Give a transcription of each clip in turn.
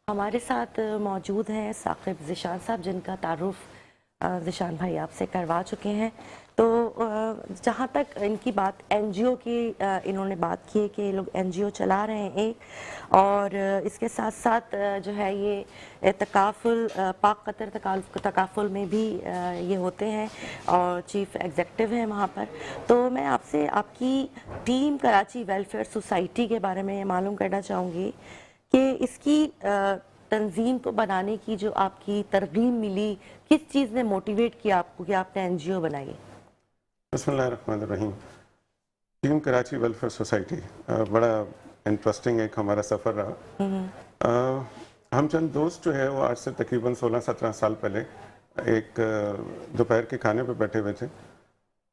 ہمارے ساتھ موجود ہیں ثاقب ذیشان صاحب، جن کا تعارف ذیشان بھائی آپ سے کروا چکے ہیں. تو جہاں تک ان کی بات این جی او کی، انہوں نے بات کی ہے کہ لوگ این جی او چلا رہے ہیں ایک، اور اس کے ساتھ ساتھ جو ہے یہ تکافل، پاک قطر تکافل میں بھی یہ ہوتے ہیں اور چیف ایگزیکٹو ہیں وہاں پر. تو میں آپ سے آپ کی ٹیم کراچی ویلفیئر سوسائٹی کے بارے میں معلوم کرنا چاہوں گی کہ اس کی تنظیم کو بنانے کی جو آپ کی ترغیب ملی، کس چیز نے موٹیویٹ کیا آپ کو کہ آپ نے این جی او بنائی؟ بسم اللہ الرحمن الرحیم. ٹیم کراچی ویلفیئر سوسائٹی بڑا انٹرسٹنگ ایک ہمارا سفر رہا. ہم چند دوست جو ہے وہ آج سے تقریباً 16-17 سال پہلے ایک دوپہر کے کھانے پہ بیٹھے ہوئے تھے،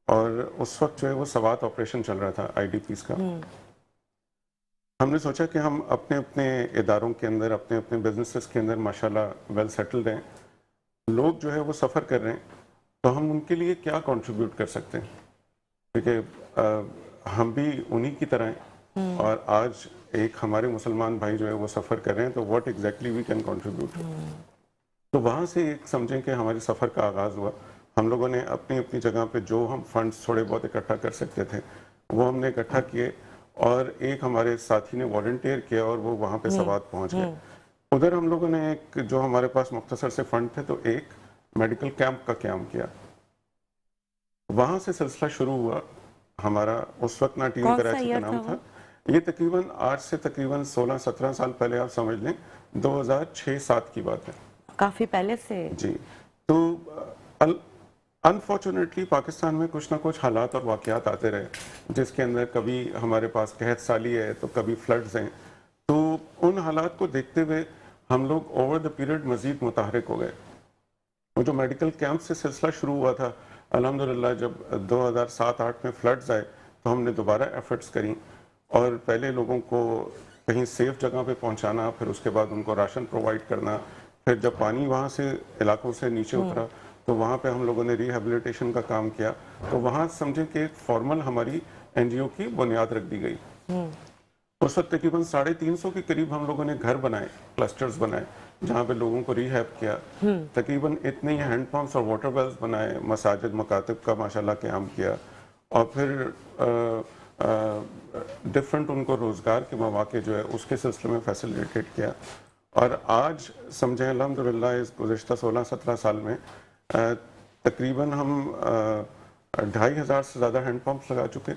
اور اس وقت جو ہے وہ سوات آپریشن چل رہا تھا آئی ڈی پیز کا. ہم نے سوچا کہ ہم اپنے اپنے اداروں کے اندر، اپنے اپنے بزنسز کے اندر ماشاءاللہ ویل سیٹلڈ ہیں، لوگ جو ہے وہ سفر کر رہے ہیں، تو ہم ان کے لیے کیا کنٹریبیوٹ کر سکتے ہیں، کیونکہ ہم بھی انہی کی طرح ہیں، اور آج ایک ہمارے مسلمان بھائی جو ہے وہ سفر کر رہے ہیں، تو what exactly we can contribute. تو وہاں سے ایک سمجھیں کہ ہمارے سفر کا آغاز ہوا. ہم لوگوں نے اپنی اپنی جگہ پہ جو ہم فنڈز تھوڑے بہت اکٹھا کر سکتے تھے وہ ہم نے اکٹھا کیے، اور ایک ہمارے ساتھی نے والنٹیئر کیا اور وہ وہاں پہ سوات پہنچ گئے. ادھر ہم لوگوں نے ایک جو ہمارے پاس مختصر سے فنڈ تھے تو ایک میڈیکل کیمپ کا قیام کیا. وہاں سے سلسلہ شروع ہوا ہمارا. اس وقت نہ ٹیم کراچی کا نام تھا. یہ تقریباً آج سے تقریباً 16-17 سال پہلے آپ سمجھ لیں 2006-07 کی بات ہے. کافی پہلے سے. جی. تو انفارچونیٹلی پاکستان میں کچھ نہ کچھ حالات اور واقعات آتے رہے، جس کے اندر کبھی ہمارے پاس قحط سالی ہے تو کبھی فلڈز ہیں. تو ان حالات کو دیکھتے ہوئے ہم لوگ اوور دا پیریڈ مزید متحرک ہو گئے. وہ جو میڈیکل کیمپ سے سلسلہ شروع ہوا تھا، الحمدللہ جب 2007-08 میں فلڈز آئے تو ہم نے دوبارہ ایفرٹس کریں، اور پہلے لوگوں کو کہیں سیف جگہ پہ پہنچانا، پھر اس کے بعد ان کو راشن پرووائڈ کرنا. پھر جب پانی وہاں سے علاقوں سے نیچے اترا تو وہاں پہ ہم لوگوں نے ریہیبلیٹیشن کا کام کیا. تو وہاں سمجھیں کہ ایک فارمل ہماری این جی او کی بنیاد رکھ دی گئی. اس وقت تقریباً 350 کے قریب ہم لوگوں نے گھر بنائے، کلسٹرز بنائے، جہاں پہ لوگوں کو ریہیب کیا. تقریباً اتنے ہی ہینڈ پمپس اور واٹر ویلز بنائے، مساجد مکاتب کا ماشاءاللہ قیام کیا، اور پھر ڈفرنٹ ان کو روزگار کے مواقع جو ہے اس کے سلسلے میں فیسیلیٹیٹ کیا. اور آج سمجھیں الحمدللہ اس گزشتہ 16-17 سال میں تقریباً ہم 2500 سے زیادہ ہینڈ پمپس لگا چکے،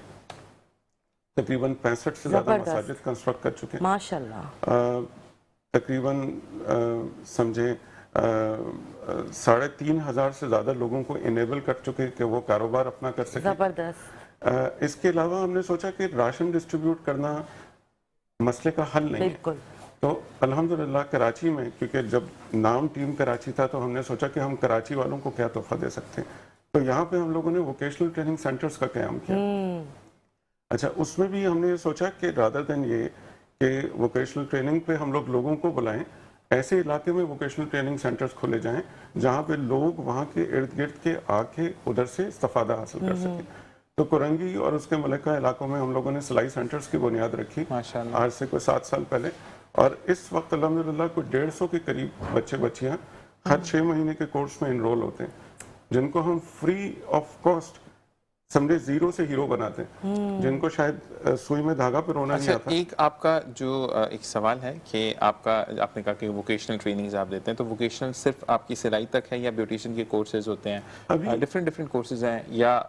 تقریباً 65 سے زیادہ مساجد کنسٹرکٹ کر چکے، ماشاءاللہ. تقریباً سمجھیں 3500 سے زیادہ لوگوں کو انیبل کر چکے کہ وہ کاروبار اپنا کر سکیں. زبردست. اس کے علاوہ ہم نے سوچا کہ راشن ڈسٹریبیوٹ کرنا مسئلے کا حل نہیں ہے. بالکل. تو الحمدللہ کراچی میں، کیونکہ جب نام ٹیم کراچی تھا تو ہم نے سوچا کہ ہم کراچی والوں کو کیا تحفہ دے سکتے ہیں. تو یہاں پہ ہم لوگوں نے ووکیشنل ٹریننگ سینٹرز کا قیام کیا. اچھا، اس میں بھی ہم نے یہ سوچا کہ رادر دین یہ کہ ووکیشنل ٹریننگ پہ ہم لوگوں کو بلائیں، ایسے علاقے میں ووکیشنل ٹریننگ سینٹرز کھولے جائیں جہاں پہ لوگ وہاں کے ارد گرد کے آ کے ادھر سے استفادہ حاصل کر سکیں. تو کرنگی اور اس کے ملکہ علاقوں میں ہم لوگوں نے سلائی سینٹرز کی بنیاد رکھی آج سے کوئی 7 سال پہلے. اور اس وقت الحمدللہ کوئی 150 کے قریب بچے بچیاں ہر 6 مہینے کے کورس میں انرول ہوتے ہیں، جن کو ہم فری آف کاسٹ سمجھے زیرو سے ہیرو بناتے ہیں، جن کو شاید سوئی میں دھاگا پہ رونا نہیں آتا. ایک آپ کا جو ایک سوال ہے کہ آپ نے کہا کہ ووکیشنل ٹریننگز آپ دیتے ہیں، تو ووکیشنل صرف آپ کی سلائی تک ہے یا بیوٹیشین کے کورسز ہوتے ہیں؟ ڈفرینٹ کورسز ہیں یا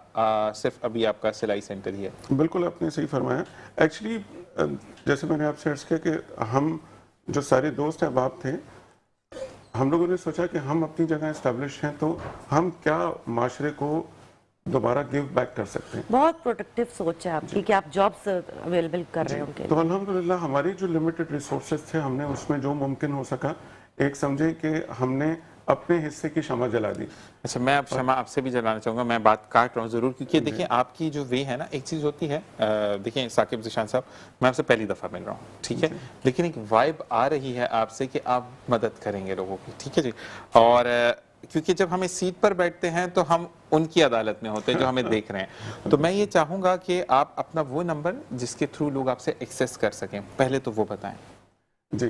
صرف ابھی آپ کا سلائی سینٹر ہی ہے؟ بالکل آپ نے صحیح فرمایا. ایکچولی جیسے میں نے آپ سے عرض کیا کہ ہم جو سارے دوست احباب تھے، ہم لوگوں نے سوچا کہ ہم اپنی جگہ اسٹیبلش ہیں تو ہم کیا معاشرے کو دوبارہ گیو بیک کر سکتے ہیں. بہت پروڈکٹیو سوچ ہے آپ کی کہ آپ جابز اویلیبل کر رہے ہوں گے. تو الحمدللہ ہماری جو لمیٹڈ ریسورسز تھے ہم نے اس میں جو ممکن ہو سکا ایک سمجھے کہ ہم نے اپنے حصے کی شمع جلا دی. اچھا، میں اب شمع آپ سے بھی جلانا چاہوں گا. میں بات کاٹ رہا ہوں ضرور، کیونکہ دیکھیں آپ کی جو وے ہے نا، ایک چیز ہوتی ہے، دیکھیں ثاقب ذیشان صاحب، میں آپ سے پہلی دفعہ مل رہا ہوں، ٹھیک ہے، لیکن ایک وائب آ رہی ہے آپ سے کہ آپ مدد کریں گے لوگوں کی، ٹھیک ہے جی. اور کیونکہ جب ہم اس سیٹ پر بیٹھتے ہیں تو ہم ان کی عدالت میں ہوتے ہیں جو ہمیں دیکھ رہے ہیں. تو میں یہ چاہوں گا کہ آپ اپنا وہ نمبر جس کے تھرو لوگ آپ سے ایکسیس کر سکیں، پہلے تو وہ بتائیں. جی،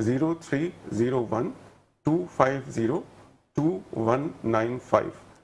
0301-250-2195।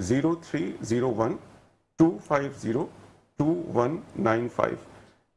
0301-250-2195।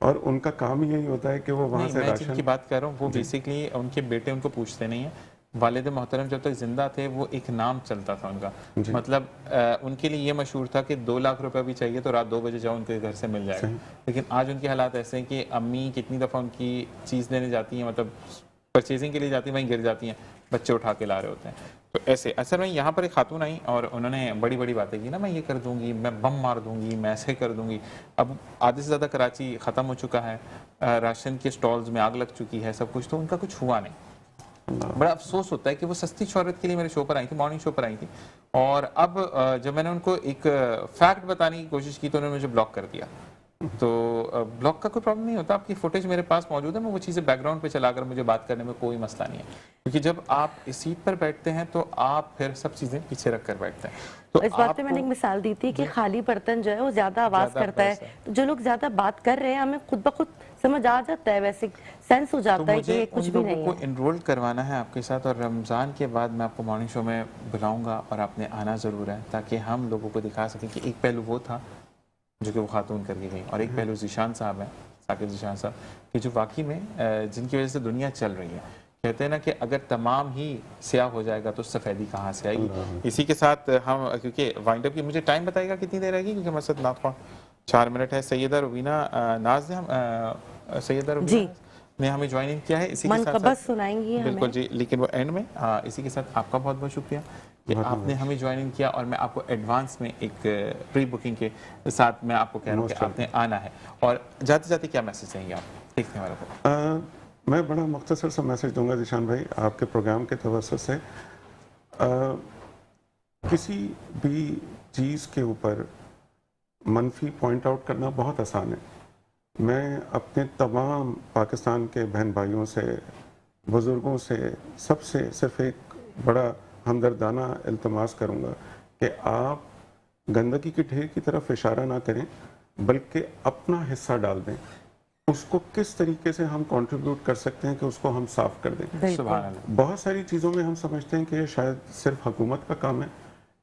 اور ان کا کام ہی یہی ہوتا ہے کہ وہ وہاں نہیں، سے میں جن کی راشن. بات کر رہا ہوں وہ بیسکلی ان کے بیٹے ان کو پوچھتے نہیں ہیں. والد محترم جب تک زندہ تھے وہ ایک نام چلتا تھا ان کا, مطلب ان کے لیے یہ مشہور تھا کہ 2 لاکھ روپے بھی چاہیے تو رات 2 بجے جاؤ ان کے گھر سے مل جائے گا. لیکن آج ان کے حالات ایسے ہیں کہ امی کتنی دفعہ ان کی چیز لینے جاتی ہیں, مطلب پرچیزنگ کے لیے جاتی ہیں, وہیں گر جاتی ہیں, بچے اٹھا کے لا رہے ہوتے ہیں. تو ایسے اصل میں یہاں پر ایک خاتون آئی اور انہوں نے بڑی بڑی باتیں کی نا, میں یہ کر دوں گی, میں بم مار دوں گی, میں ایسے کر دوں گی. اب آدھے سے زیادہ کراچی ختم ہو چکا ہے, راشن کے سٹالز میں آگ لگ چکی ہے, سب کچھ, تو ان کا کچھ ہوا نہیں. بڑا افسوس ہوتا ہے کہ وہ سستی شہرت کے لیے میرے شو پر آئی تھی, مارننگ شو پر آئی تھی, اور اب جب میں نے ان کو ایک فیکٹ بتانے کی کوشش کی تو انہوں نے مجھے بلاک کر دیا. تو بلاک کا کوئی پرابلم نہیں ہوتا, آپ کی فوٹیج میرے پاس موجود ہے, میں وہ چیزیں بیک گراؤنڈ پہ چلا کر مجھے بات کرنے میں کوئی مسئلہ نہیں ہے, کیونکہ جب آپ اس سیٹ پر بیٹھتے ہیں تو آپ پھر سب چیزیں پیچھے رکھ کر بیٹھتے ہیں. تو اس بات پہ میں نے ایک مثال دی تھی کہ خالی برتن جو ہے وہ زیادہ آواز کرتا ہے, تو جو لوگ زیادہ بات کر رہے ہیں ہمیں خود بخود سمجھ آ جاتا ہے, ویسے سینس ہو جاتا ہے کہ یہ کچھ بھی نہیں ہے. ان لوگوں کو انرول کروانا ہے آپ کے ساتھ, اور رمضان کے بعد میں آپ کو مارننگ شو میں بلاؤں گا اور آپ نے آنا ضرور ہے, تاکہ ہم لوگوں کو دکھا سکیں کہ ایک پہلو وہ تھا جو کہ وہ خاتون کر کے گئی, اور ایک پہلو ذیشان صاحب ہیں, ثاقب ذیشان صاحب, کہ جو واقعی میں جن کی وجہ سے دنیا چل رہی ہے. کہتے ہیں نا کہ اگر تمام ہی سیاہ ہو جائے گا تو سفیدی کہاں سے آئے گی. اسی کے ساتھ ہم, کیونکہ وائنڈ اپ کی مجھے ٹائم بتائے گا کتنی دیر رہے گی, کیونکہ مسد نات خواہ 4 منٹ ہے. سیدہ روبینہ ناز نے سیدہ روبینہ نے ہمیں جوائن ان کیا ہے, اسی کے ساتھ منقبت سنائیں گی ہمیں. بالکل جی, لیکن وہ اینڈ میں. اسی کے ساتھ آپ کا بہت بہت شکریہ کہ آپ نے ہمیں جوائن ان کیا, اور میں آپ کو ایڈوانس میں ایک پری بکنگ کے ساتھ میں آپ کو کہہ رہا ہوں کہ آپ نے آنا ہے. اور جاتے جاتے کیا میسج دیں گے آپ دیکھنے والوں کو؟ میں بڑا مختصر سا میسج دوں گا ذیشان بھائی آپ کے پروگرام کے توسط سے. کسی بھی چیز کے اوپر منفی پوائنٹ آؤٹ کرنا بہت آسان ہے. میں اپنے تمام پاکستان کے بہن بھائیوں سے, بزرگوں سے, سب سے صرف ایک بڑا ہمدردانہ التماس کروں گا کہ آپ گندگی کے ڈھیر کی طرف اشارہ نہ کریں, بلکہ اپنا حصہ ڈال دیں. اس کو کس طریقے سے ہم کنٹریبیوٹ کر سکتے ہیں کہ اس کو ہم صاف کر دیں. سبحان اللہ. بہت ساری چیزوں میں ہم سمجھتے ہیں کہ یہ شاید صرف حکومت کا کام ہے,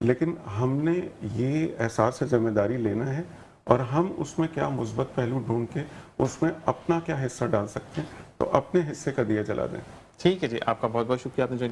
لیکن ہم نے یہ احساس ذمہ داری لینا ہے, اور ہم اس میں کیا مثبت پہلو ڈھونڈ کے اس میں اپنا کیا حصہ ڈال سکتے ہیں, تو اپنے حصے کا دیا جلا دیں. ٹھیک ہے جی, آپ کا بہت بہت شکریہ, آپ نے جو